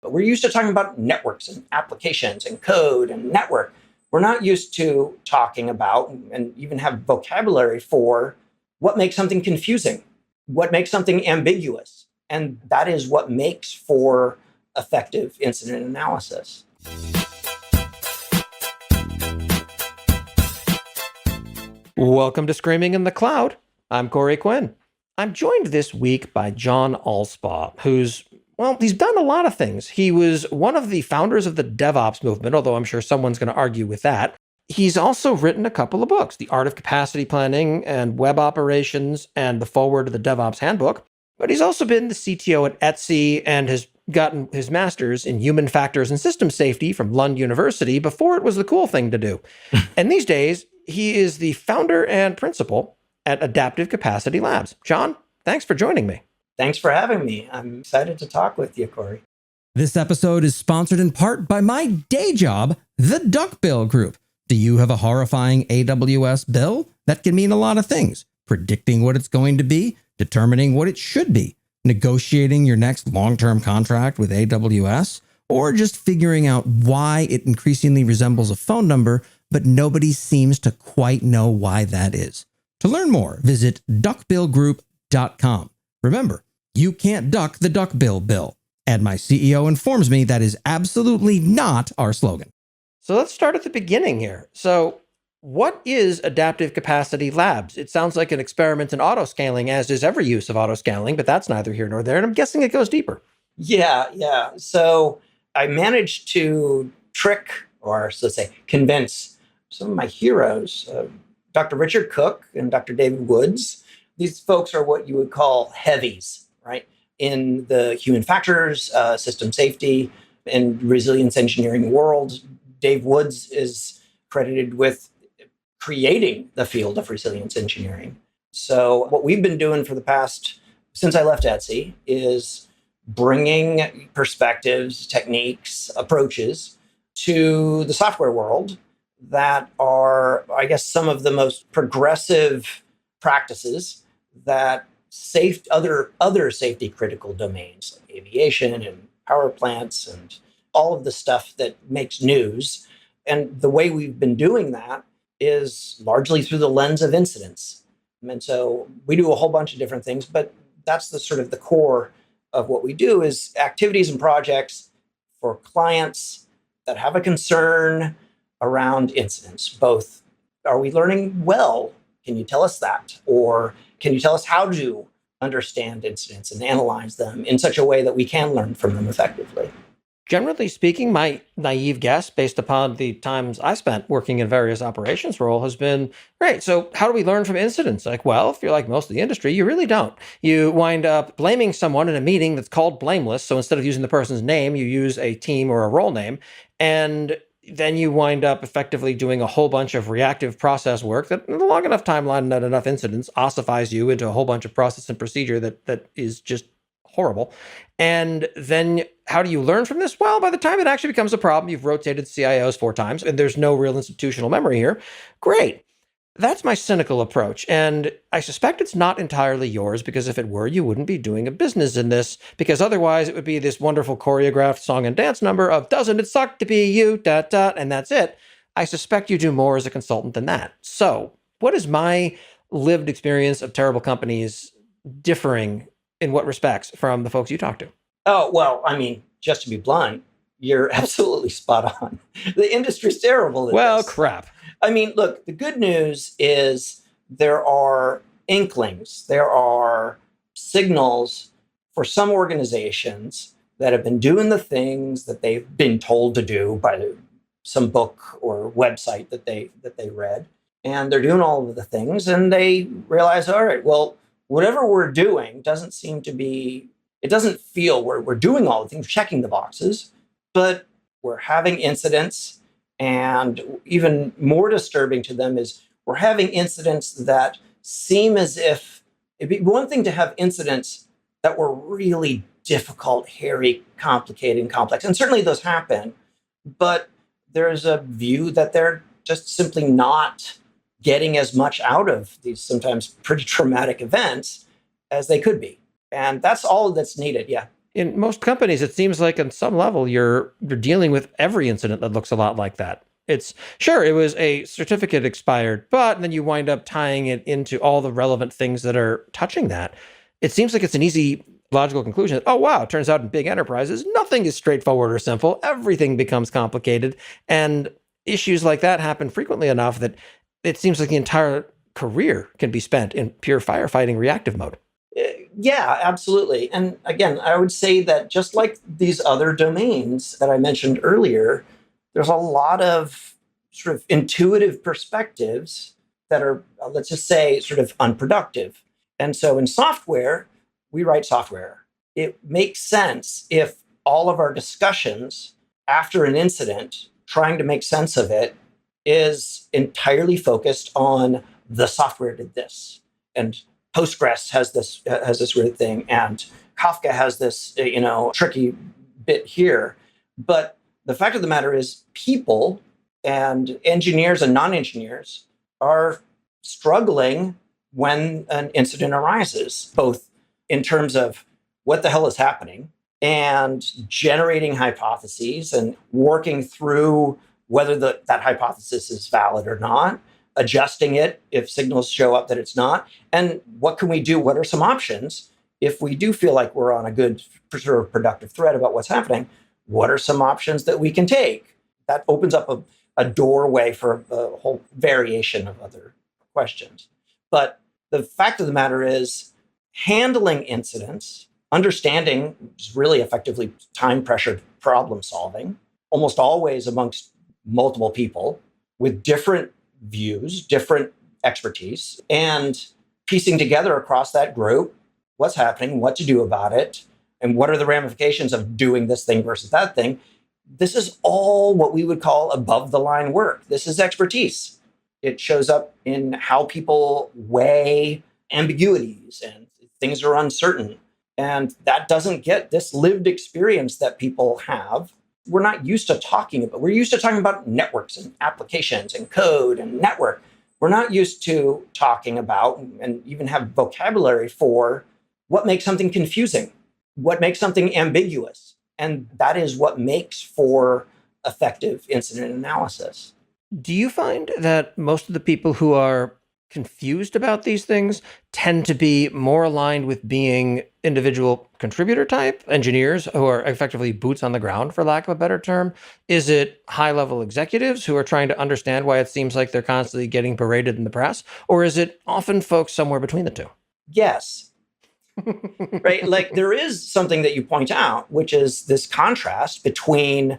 But we're used to talking about networks and applications and code and network. We're not used to talking about and even have vocabulary for what makes something confusing, what makes something ambiguous. And that is what makes for effective incident analysis. Welcome to Screaming in the Cloud. I'm Corey Quinn. I'm joined this week by John Allspaw, he's done a lot of things. He was one of the founders of the DevOps movement, although I'm sure someone's going to argue with that. He's also written a couple of books, The Art of Capacity Planning and Web Operations and the Foreword to the DevOps Handbook. But he's also been the CTO at Etsy and has gotten his master's in human factors and system safety from Lund University before it was the cool thing to do. And these days, he is the founder and principal at Adaptive Capacity Labs. John, thanks for joining me. Thanks for having me. I'm excited to talk with you, Corey. This episode is sponsored in part by my day job, the Duckbill Group. Do you have a horrifying AWS bill? That can mean a lot of things. Predicting what it's going to be, determining what it should be, negotiating your next long-term contract with AWS, or just figuring out why it increasingly resembles a phone number, but nobody seems to quite know why that is. To learn more, visit duckbillgroup.com. Remember, you can't duck the duckbill bill. And my CEO informs me that is absolutely not our slogan. So let's start at the beginning here. So what is Adaptive Capacity Labs? It sounds like an experiment in autoscaling, as is every use of autoscaling, but that's neither here nor there. And I'm guessing it goes deeper. Yeah. So I managed to trick, or let's say convince, some of my heroes, Dr. Richard Cook and Dr. David Woods. These folks are what you would call heavies, right? In the human factors, system safety, and resilience engineering world. Dave Woods is credited with creating the field of resilience engineering. So what we've been doing for the past, since I left Etsy, is bringing perspectives, techniques, approaches to the software world that are, I guess, some of the most progressive practices that other safety critical domains like aviation and power plants and all of the stuff that makes news. And the way we've been doing that is largely through the lens of incidents. And so we do a whole bunch of different things, but that's the sort of the core of what we do is activities and projects for clients that have a concern around incidents. Both, are we learning well? Can you tell us that? Or can you tell us how to understand incidents and analyze them in such a way that we can learn from them effectively? Generally speaking, my naive guess, based upon the times I spent working in various operations role, has been, right, so how do we learn from incidents? Like, well, if you're like most of the industry, you really don't. You wind up blaming someone in a meeting that's called blameless. So instead of using the person's name, you use a team or a role name. And then you wind up effectively doing a whole bunch of reactive process work that, in a long enough timeline, not enough incidents, ossifies you into a whole bunch of process and procedure that is just horrible. And then how do you learn from this? Well, by the time it actually becomes a problem, you've rotated CIOs 4 times and there's no real institutional memory here. Great. That's my cynical approach. And I suspect it's not entirely yours, because if it were, you wouldn't be doing a business in this, because otherwise it would be this wonderful choreographed song and dance number of "Doesn't it suck to be you, dot, dot," and that's it. I suspect you do more as a consultant than that. So what is my lived experience of terrible companies differing in what respects from the folks you talk to? Oh, well, I mean, just to be blunt, you're absolutely spot on. The industry's terrible at Well, this. crap. I mean, look, the good news is there are inklings, there are signals for some organizations that have been doing the things that they've been told to do by some book or website that they read. And they're doing all of the things, and they realize, all right, well, whatever we're doing doesn't feel we're doing all the things, checking the boxes, but we're having incidents. And even more disturbing to them is we're having incidents that seem as if it'd be one thing to have incidents that were really difficult, hairy, complicated, and complex. And certainly those happen, but there's a view that they're just simply not getting as much out of these sometimes pretty traumatic events as they could be. And that's all that's needed. Yeah. In most companies, it seems like on some level you're dealing with every incident that looks a lot like that. It's sure it was a certificate expired, but then you wind up tying it into all the relevant things that are touching that. It seems like it's an easy logical conclusion. Oh wow, it turns out in big enterprises, nothing is straightforward or simple. Everything becomes complicated, and issues like that happen frequently enough that it seems like the entire career can be spent in pure firefighting reactive mode. Yeah, absolutely. And again, I would say that just like these other domains that I mentioned earlier, there's a lot of sort of intuitive perspectives that are, let's just say, sort of unproductive. And so in software, we write software. It makes sense if all of our discussions after an incident, trying to make sense of it, is entirely focused on the software did this. And Postgres has this weird thing, and Kafka has this tricky bit here. But the fact of the matter is, people and engineers and non-engineers are struggling when an incident arises, both in terms of what the hell is happening and generating hypotheses and working through whether that hypothesis is valid or not, adjusting it if signals show up that it's not, and what can we do? What are some options if we do feel like we're on a good sort of productive thread about what's happening? What are some options that we can take? That opens up a doorway for a whole variation of other questions. But the fact of the matter is, handling incidents, understanding is really effectively time-pressured problem solving, almost always amongst multiple people with different views, different expertise, and piecing together across that group what's happening, what to do about it, and what are the ramifications of doing this thing versus that thing. This is all what we would call above the line work. This is expertise. It shows up in how people weigh ambiguities and things are uncertain. And that doesn't get this lived experience that people have. We're not used to talking about, we're used to talking about networks and applications and code and network. We're not used to talking about and even have vocabulary for what makes something confusing, what makes something ambiguous. And that is what makes for effective incident analysis. Do you find that most of the people who are confused about these things tend to be more aligned with being individual contributor type engineers who are effectively boots on the ground, for lack of a better term? Is it high level executives who are trying to understand why it seems like they're constantly getting paraded in the press? Or is it often folks somewhere between the two? Yes. Right? Like there is something that you point out, which is this contrast between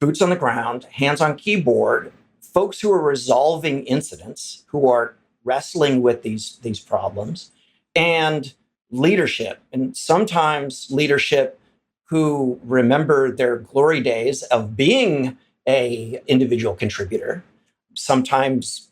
boots on the ground, hands on keyboard, folks who are resolving incidents, who are wrestling with these problems, and leadership. And sometimes leadership who remember their glory days of being a individual contributor, sometimes,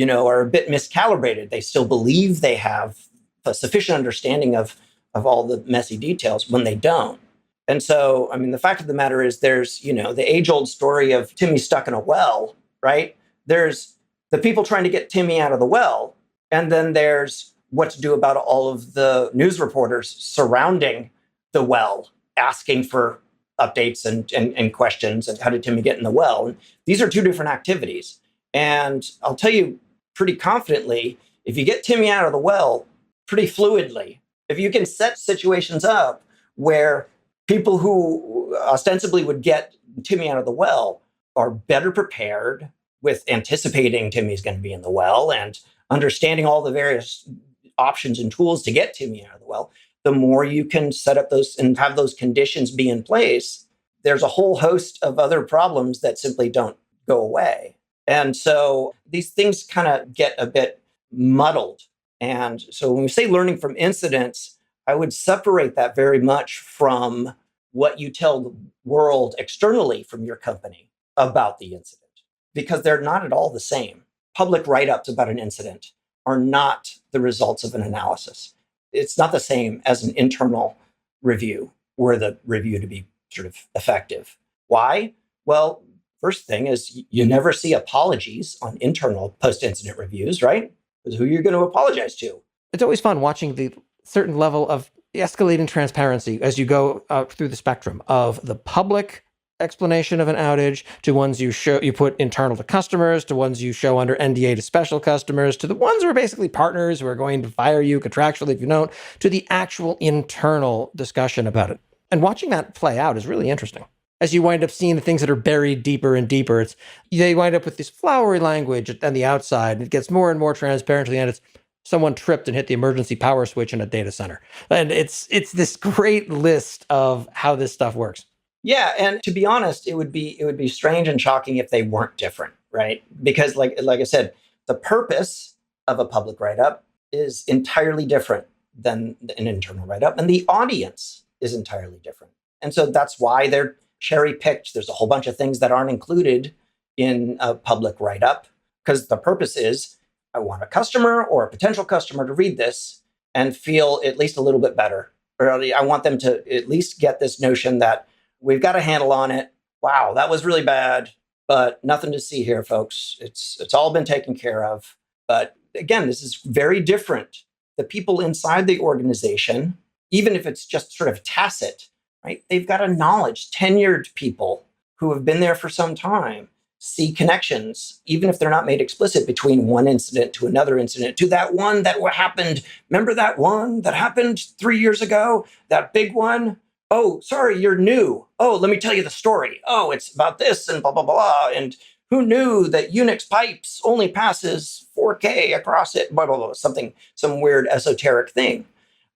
are a bit miscalibrated. They still believe they have a sufficient understanding of all the messy details when they don't. And so, the fact of the matter is there's, the age-old story of Timmy stuck in a well, right? There's the people trying to get Timmy out of the well, and then there's what to do about all of the news reporters surrounding the well, asking for updates and questions and how did Timmy get in the well? And these are two different activities. And I'll tell you pretty confidently, if you get Timmy out of the well pretty fluidly, if you can set situations up where people who ostensibly would get Timmy out of the well are better prepared with anticipating Timmy's going to be in the well and understanding all the various options and tools to get Timmy out of the well, the more you can set up those and have those conditions be in place, there's a whole host of other problems that simply don't go away. And so these things kind of get a bit muddled. And so when we say learning from incidents, I would separate that very much from what you tell the world externally from your company about the incident, because they're not at all the same. Public write-ups about an incident are not the results of an analysis. It's not the same as an internal review or the review to be sort of effective. Why? Well, first thing is you never see apologies on internal post-incident reviews, right? Because who are you going to apologize to? It's always fun watching the certain level of escalating transparency as you go through the spectrum of the public explanation of an outage to ones you put internal to customers, to ones you show under NDA to special customers, to the ones who are basically partners who are going to fire you contractually if you don't, to the actual internal discussion about it. And watching that play out is really interesting. As you wind up seeing the things that are buried deeper and deeper, they wind up with this flowery language on the outside, and it gets more and more transparent to the end. It's someone tripped and hit the emergency power switch in a data center. And it's this great list of how this stuff works. Yeah, and to be honest, it would be strange and shocking if they weren't different, right? Because like I said, the purpose of a public write-up is entirely different than an internal write-up, and the audience is entirely different. And so that's why they're cherry-picked. There's a whole bunch of things that aren't included in a public write-up, because the purpose is I want a customer or a potential customer to read this and feel at least a little bit better. Or I want them to at least get this notion that we've got a handle on it. Wow, that was really bad, but nothing to see here, folks. It's all been taken care of. But again, this is very different. The people inside the organization, even if it's just sort of tacit, right? They've got a knowledge, tenured people who have been there for some time, see connections, even if they're not made explicit, between one incident to another incident, to that one that happened. Remember that one that happened 3 years ago? That big one? Oh, sorry, you're new. Oh, let me tell you the story. Oh, it's about this and blah, blah, blah. And who knew that Unix pipes only passes 4K across it? Blah, blah, blah, some weird esoteric thing.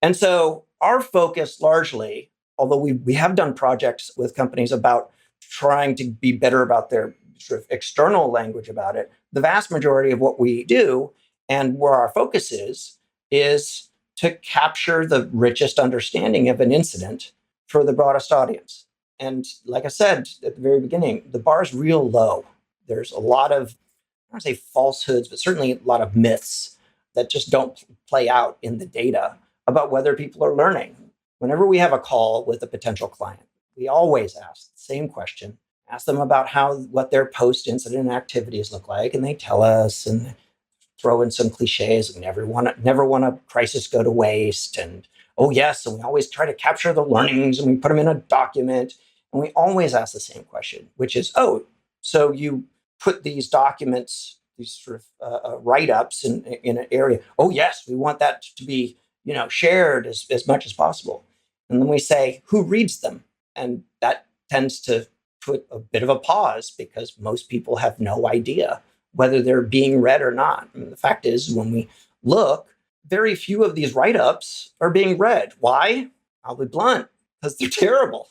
And so our focus largely, although we have done projects with companies about trying to be better about their sort of external language about it, the vast majority of what we do and where our focus is to capture the richest understanding of an incident for the broadest audience. And like I said at the very beginning, the bar is real low. There's a lot of, I don't want to say falsehoods, but certainly a lot of myths that just don't play out in the data about whether people are learning. Whenever we have a call with a potential client, we always ask the same question, ask them about what their post-incident activities look like, and they tell us and throw in some cliches. Never want a crisis go to waste, and oh yes, and we always try to capture the learnings and we put them in a document. And we always ask the same question, which is, oh, so you put these documents, these sort of write-ups in an area. Oh yes, we want that to be shared as much as possible. And then we say, who reads them? And that tends to put a bit of a pause because most people have no idea whether they're being read or not. I mean, the fact is, when we look, very few of these write-ups are being read. Why? I'll be blunt, because they're terrible.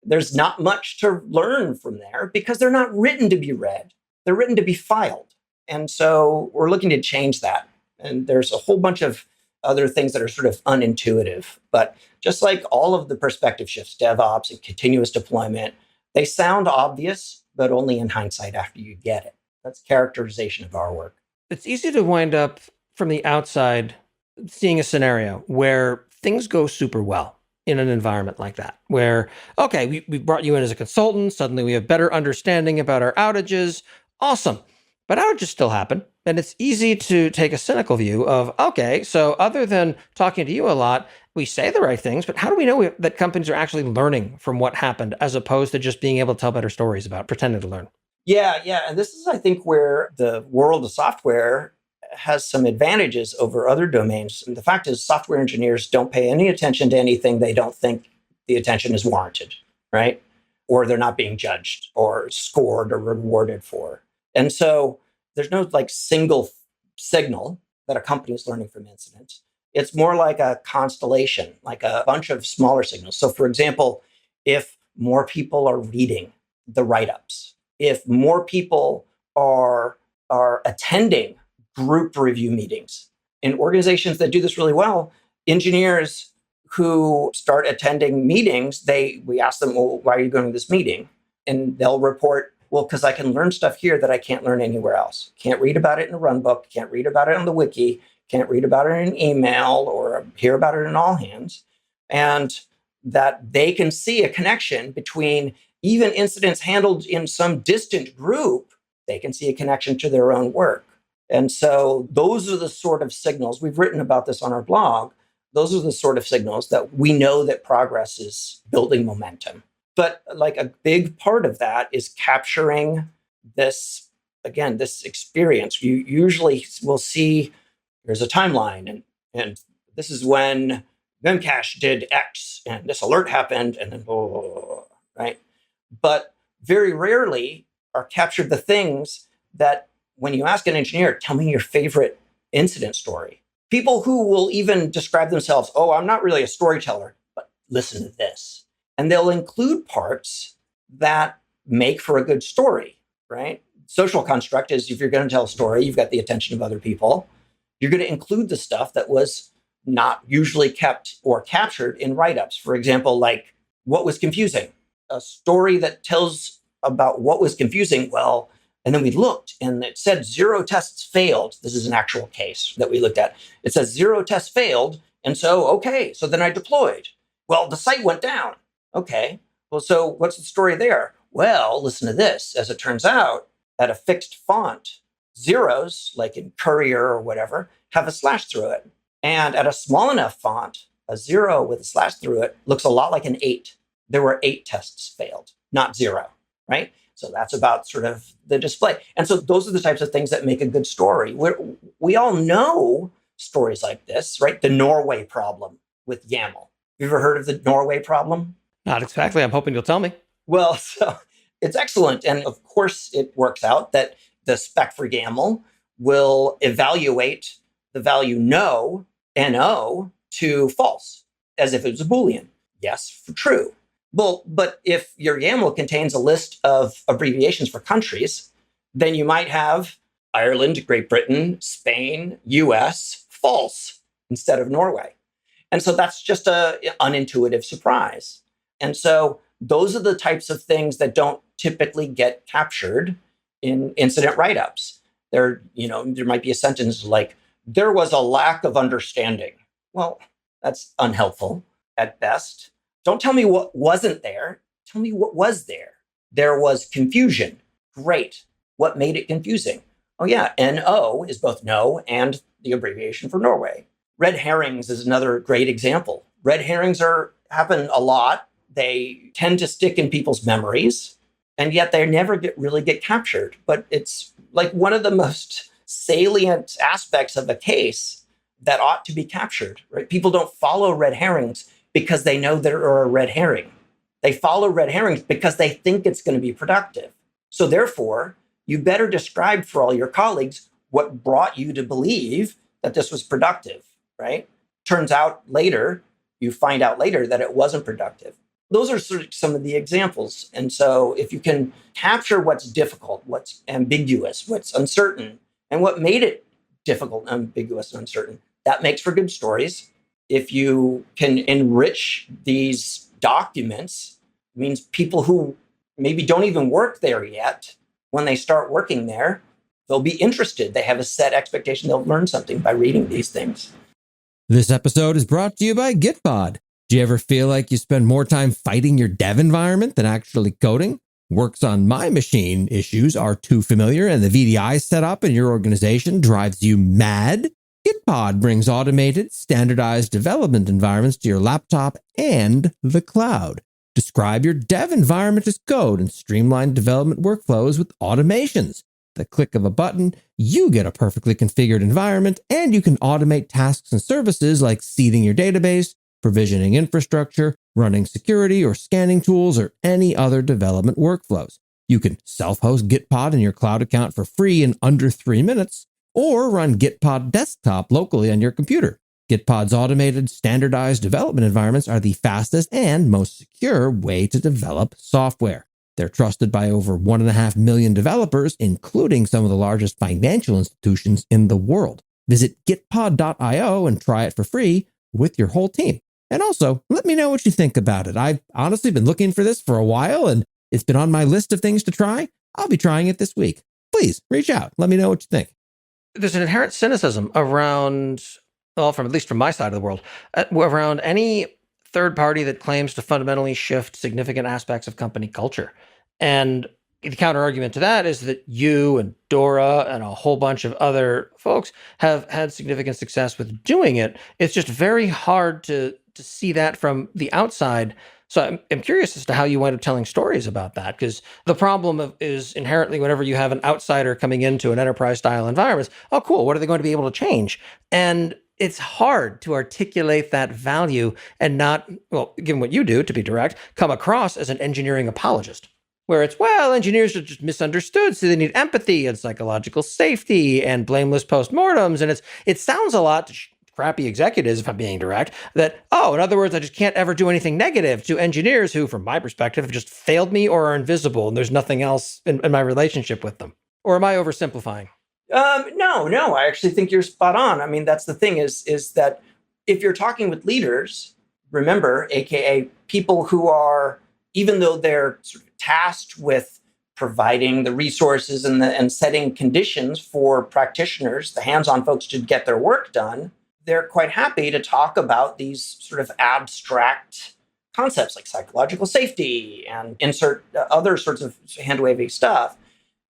There's not much to learn from there because they're not written to be read. They're written to be filed. And so we're looking to change that. And there's a whole bunch of other things that are sort of unintuitive. But just like all of the perspective shifts, DevOps and continuous deployment, they sound obvious, but only in hindsight after you get it. That's characterization of our work. It's easy to wind up from the outside seeing a scenario where things go super well in an environment like that, where, okay, we brought you in as a consultant, suddenly we have better understanding about our outages. Awesome. But outages still happen. And it's easy to take a cynical view of, okay, so other than talking to you a lot, we say the right things, but how do we know that companies are actually learning from what happened as opposed to just being able to tell better stories about pretending to learn? Yeah. And this is, I think, where the world of software has some advantages over other domains. And the fact is, software engineers don't pay any attention to anything they don't think the attention is warranted, right? Or they're not being judged or scored or rewarded for. And so there's no single signal that a company is learning from incidents. It's more like a constellation, like a bunch of smaller signals. So for example, if more people are reading the write-ups, if more people are attending group review meetings. In organizations that do this really well, engineers who start attending meetings, we ask them, well, why are you going to this meeting? And they'll report, well, because I can learn stuff here that I can't learn anywhere else. Can't read about it in a run book, can't read about it on the wiki, can't read about it in an email or hear about it in all hands. And that they can see a connection between even incidents handled in some distant group, they can see a connection to their own work. And so those are the sort of signals. We've written about this on our blog Those are the sort of signals that we know that progress is building momentum. But like a big part of that is capturing this, again, this experience. You usually will see there's a timeline, and this is when Memcache did X, and this alert happened, and then blah, blah, blah, blah, right? But very rarely are captured the things that when you ask an engineer, tell me your favorite incident story. People who will even describe themselves, oh, I'm not really a storyteller, but listen to this. And they'll include parts that make for a good story, right? Social construct is if you're going to tell a story, you've got the attention of other people. You're going to include the stuff that was not usually kept or captured in write-ups. For example, like what was confusing? A story that tells about what was confusing, well, and then we looked and it said 0 tests failed. This is an actual case that we looked at. It says 0 tests failed. And so, okay, so then I deployed. Well, the site went down. Okay, well, so what's the story there? Well, listen to this. As it turns out, at a fixed font, zeros, like in Courier or whatever, have a slash through it. And at a small enough font, a 0 with a slash through it looks a lot like an 8. There were 8 tests failed, not 0, right? So that's about sort of the display. And so those are the types of things that make a good story. We all know stories like this, right? The Norway problem with YAML. You ever heard of the Norway problem? Not exactly. I'm hoping you'll tell me. Well, so it's excellent. And of course, it works out that the spec for YAML will evaluate the value no, NO, to false, as if it was a Boolean. Yes, for true. Well, but if your YAML contains a list of abbreviations for countries, then you might have Ireland, Great Britain, Spain, US, false, instead of Norway. And so that's just an unintuitive surprise. And so those are the types of things that don't typically get captured in incident write-ups. There might be a sentence like, there was a lack of understanding. Well, that's unhelpful at best. Don't tell me what wasn't there. Tell me what was there. There was confusion. Great. What made it confusing? Oh yeah, NO is both no and the abbreviation for Norway. Red herrings is another great example. Red herrings happen a lot. They tend to stick in people's memories, and yet they never really get captured. But it's like one of the most salient aspects of a case that ought to be captured, right? People don't follow red herrings because they know there are a red herring. They follow red herrings because they think it's going to be productive. So therefore, you better describe for all your colleagues what brought you to believe that this was productive, right? Turns out later, you find out later that it wasn't productive. Those are sort of some of the examples. And so if you can capture what's difficult, what's ambiguous, what's uncertain, and what made it difficult, ambiguous, and uncertain, that makes for good stories. If you can enrich these documents, it means people who maybe don't even work there yet, when they start working there, they'll be interested. They have a set expectation. They'll learn something by reading these things. This episode is brought to you by Gitpod. Do you ever feel like you spend more time fighting your dev environment than actually coding? Works on my machine issues are too familiar and the VDI setup in your organization drives you mad? Gitpod brings automated, standardized development environments to your laptop and the cloud. Describe your dev environment as code and streamline development workflows with automations. The click of a button, you get a perfectly configured environment, and you can automate tasks and services like seeding your database, provisioning infrastructure, running security or scanning tools, or any other development workflows. You can self-host Gitpod in your cloud account for free in under 3 minutes, or run Gitpod desktop locally on your computer. Gitpod's automated, standardized development environments are the fastest and most secure way to develop software. They're trusted by over 1.5 million developers, including some of the largest financial institutions in the world. Visit gitpod.io and try it for free with your whole team. And also, let me know what you think about it. I've honestly been looking for this for a while, and it's been on my list of things to try. I'll be trying it this week. Please reach out. Let me know what you think. There's an inherent cynicism around, well, at least from my side of the world, around any third party that claims to fundamentally shift significant aspects of company culture. And the counter argument to that is that you and Dora and a whole bunch of other folks have had significant success with doing it. It's just very hard to see that from the outside. So I'm curious as to how you wind up telling stories about that, because the problem is inherently whenever you have an outsider coming into an enterprise style environment, oh, cool, what are they going to be able to change? And it's hard to articulate that value and not, well, given what you do, to be direct, come across as an engineering apologist, where it's, well, engineers are just misunderstood, so they need empathy and psychological safety and blameless postmortems. And it sounds a lot to crappy executives, if I'm being direct, that, oh, in other words, I just can't ever do anything negative to engineers who, from my perspective, have just failed me or are invisible, and there's nothing else in my relationship with them. Or am I oversimplifying? No, I actually think you're spot on. I mean, that's the thing is that if you're talking with leaders, remember, AKA people who are, even though they're sort of tasked with providing the resources and setting conditions for practitioners, the hands-on folks to get their work done, they're quite happy to talk about these sort of abstract concepts like psychological safety and insert other sorts of hand-wavy stuff.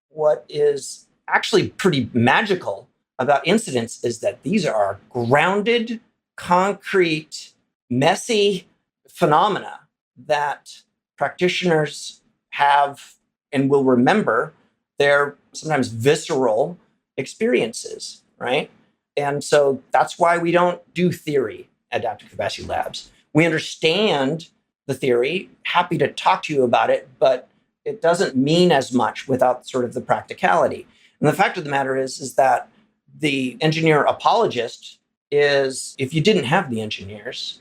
What is actually pretty magical about incidents is that these are grounded, concrete, messy phenomena that practitioners have and will remember. Their sometimes visceral experiences, right? And so that's why we don't do theory at Adaptive Capacity Labs. We understand the theory, happy to talk to you about it, but it doesn't mean as much without sort of the practicality. And the fact of the matter is that the engineer apologist is, if you didn't have the engineers,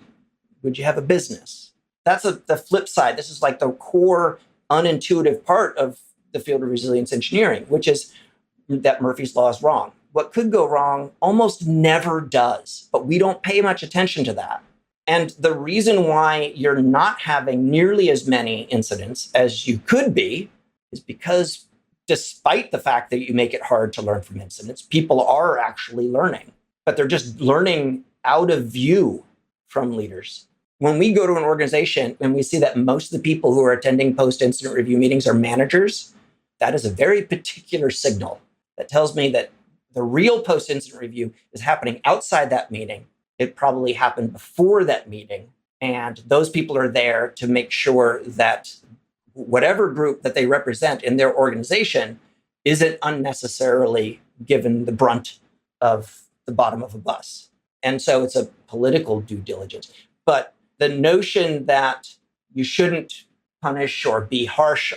would you have a business? That's the flip side. This is like the core unintuitive part of the field of resilience engineering, which is that Murphy's Law is wrong. What could go wrong almost never does, but we don't pay much attention to that. And the reason why you're not having nearly as many incidents as you could be is because despite the fact that you make it hard to learn from incidents, people are actually learning, but they're just learning out of view from leaders. When we go to an organization and we see that most of the people who are attending post-incident review meetings are managers, that is a very particular signal that tells me that the real post-incident review is happening outside that meeting. It probably happened before that meeting. And those people are there to make sure that whatever group that they represent in their organization isn't unnecessarily given the brunt of the bottom of a bus. And so it's a political due diligence. But the notion that you shouldn't punish or be harsh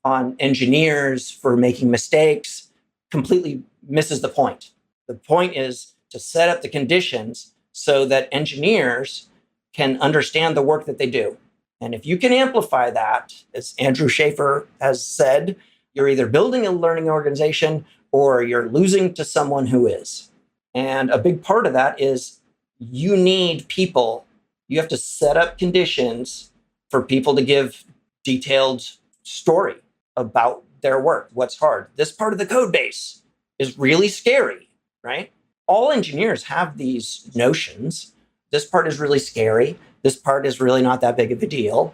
on engineers for making mistakes completely misses the point. The point is to set up the conditions so that engineers can understand the work that they do. And if you can amplify that, as Andrew Schaefer has said, you're either building a learning organization or you're losing to someone who is. And a big part of that is you need people. You have to set up conditions for people to give detailed story about their work. What's hard? This part of the code base is really scary, right? All engineers have these notions. This part is really scary. This part is really not that big of a deal.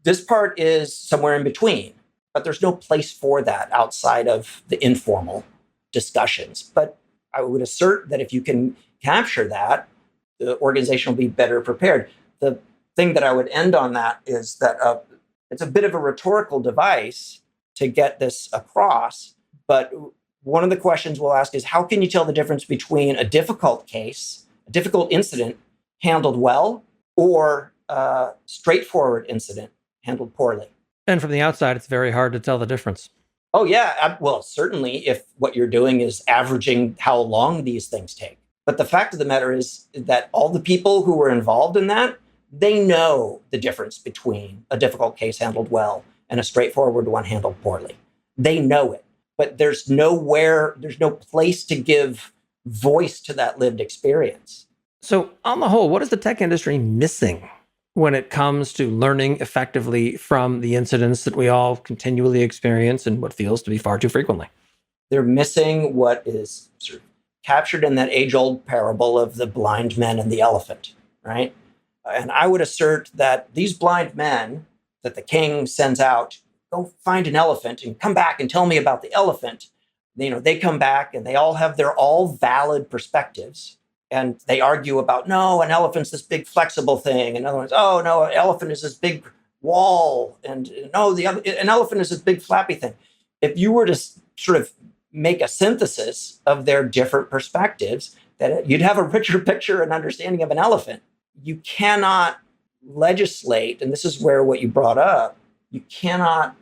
This part is somewhere in between, but there's no place for that outside of the informal discussions. But I would assert that if you can capture that, the organization will be better prepared. The thing that I would end on that is that it's a bit of a rhetorical device to get this across, but one of the questions we'll ask is, how can you tell the difference between a difficult case, a difficult incident handled well, or a straightforward incident handled poorly? And from the outside, it's very hard to tell the difference. Oh, yeah. Well, certainly if what you're doing is averaging how long these things take. But the fact of the matter is that all the people who were involved in that, they know the difference between a difficult case handled well and a straightforward one handled poorly. They know it. But there's no place to give voice to that lived experience. So on the whole, what is the tech industry missing when it comes to learning effectively from the incidents that we all continually experience and what feels to be far too frequently? They're missing what is sort of captured in that age-old parable of the blind men and the elephant, right? And I would assert that these blind men that the king sends out go find an elephant and come back and tell me about the elephant. They come back and they all have their all valid perspectives. And they argue about, no, an elephant's this big flexible thing. And other ones, oh, no, an elephant is this big wall. And no, an elephant is this big flappy thing. If you were to sort of make a synthesis of their different perspectives, that you'd have a richer picture and understanding of an elephant. You cannot legislate, and this is where what you brought up, you cannot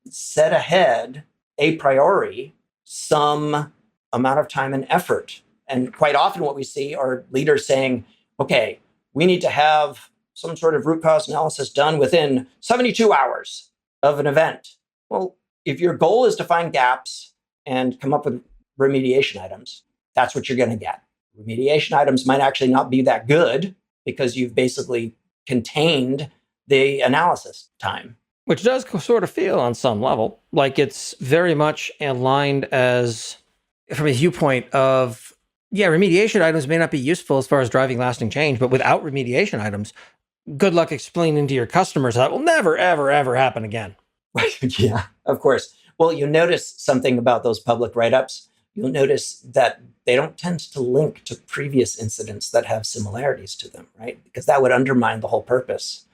set ahead a priori some amount of time and effort. And quite often what we see are leaders saying, okay, we need to have some sort of root cause analysis done within 72 hours of an event. Well, if your goal is to find gaps and come up with remediation items, that's what you're going to get. Remediation items might actually not be that good because you've basically contained the analysis time. Which does sort of feel on some level like it's very much aligned as from a viewpoint of, yeah, remediation items may not be useful as far as driving lasting change, but without remediation items, good luck explaining to your customers that will never, ever, ever happen again. Yeah, of course. Well, you notice something about those public write-ups. You'll notice that they don't tend to link to previous incidents that have similarities to them, right? Because that would undermine the whole purpose,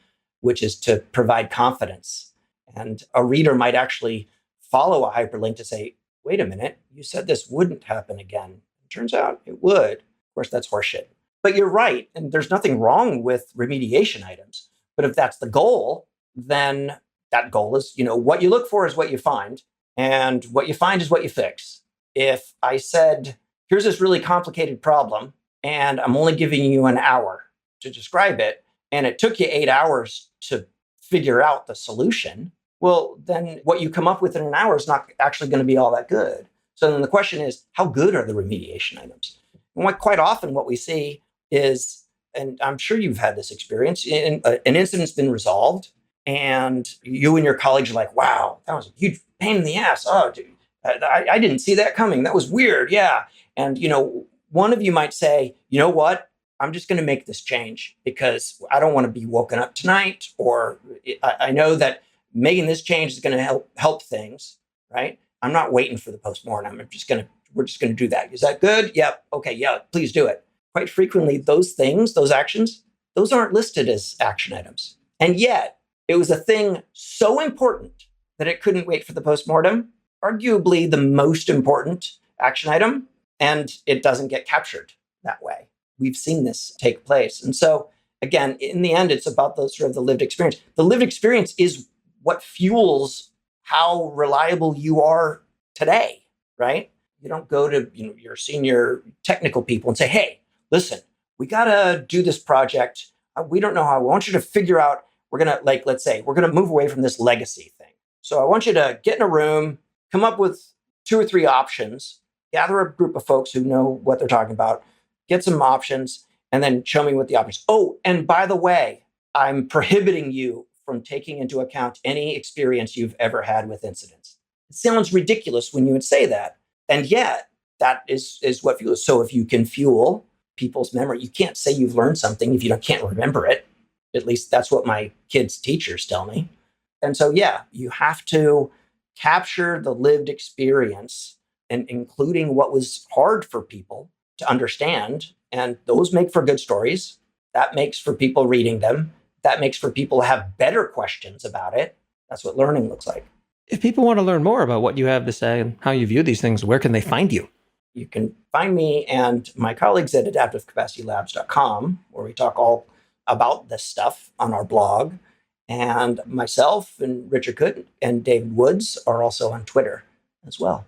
which is to provide confidence. And a reader might actually follow a hyperlink to say, wait a minute, you said this wouldn't happen again. It turns out it would. Of course, that's horseshit. But you're right. And there's nothing wrong with remediation items. But if that's the goal, then that goal is, what you look for is what you find. And what you find is what you fix. If I said, here's this really complicated problem, and I'm only giving you an hour to describe it, and it took you 8 hours to figure out the solution, well, then what you come up with in an hour is not actually going to be all that good. So then the question is, how good are the remediation items? And quite often what we see is, and I'm sure you've had this experience, an incident's been resolved, and you and your colleagues are like, wow, that was a huge pain in the ass. Oh, dude, I didn't see that coming. That was weird. Yeah. And, one of you might say, you know what? I'm just going to make this change because I don't want to be woken up tonight, or I know that making this change is going to help things, right? I'm not waiting for the postmortem. We're just going to do that. Is that good? Yep. Okay. Yeah, please do it. Quite frequently, those things, those actions, those aren't listed as action items. And yet it was a thing so important that it couldn't wait for the postmortem, arguably the most important action item, and it doesn't get captured that way. We've seen this take place. And so again, in the end, it's about the lived experience. The lived experience is what fuels how reliable you are today, right? You don't go to your senior technical people and say, hey, listen, we got to do this project. We don't know how. I want you to figure out, we're going to, let's say, we're going to move away from this legacy thing. So I want you to get in a room, come up with 2 or 3 options, gather a group of folks who know what they're talking about, get some options, and then show me what the options. Oh, and by the way, I'm prohibiting you from taking into account any experience you've ever had with incidents. It sounds ridiculous when you would say that. And yet, that is what fuels. So if you can fuel people's memory, you can't say you've learned something if you can't remember it. At least that's what my kids' teachers tell me. And so, yeah, you have to capture the lived experience, and including what was hard for people to understand. And those make for good stories. That makes for people reading them. That makes for people to have better questions about it. That's what learning looks like. If people want to learn more about what you have to say and how you view these things, where can they find you? You can find me and my colleagues at adaptivecapacitylabs.com, where we talk all about this stuff on our blog. And myself and Richard Cook and David Woods are also on Twitter as well.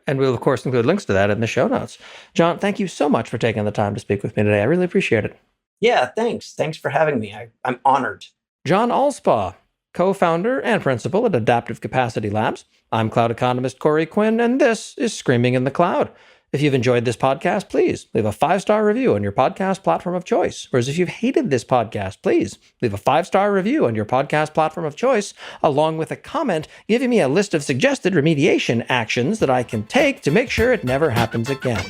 And we'll, of course, include links to that in the show notes. John, thank you so much for taking the time to speak with me today. I really appreciate it. Yeah, thanks. Thanks for having me. I'm honored. John Allspaw, co-founder and principal at Adaptive Capacity Labs. I'm cloud economist Corey Quinn, and this is Screaming in the Cloud. If you've enjoyed this podcast, please leave a 5-star review on your podcast platform of choice. Whereas if you've hated this podcast, please leave a 5-star review on your podcast platform of choice, along with a comment giving me a list of suggested remediation actions that I can take to make sure it never happens again.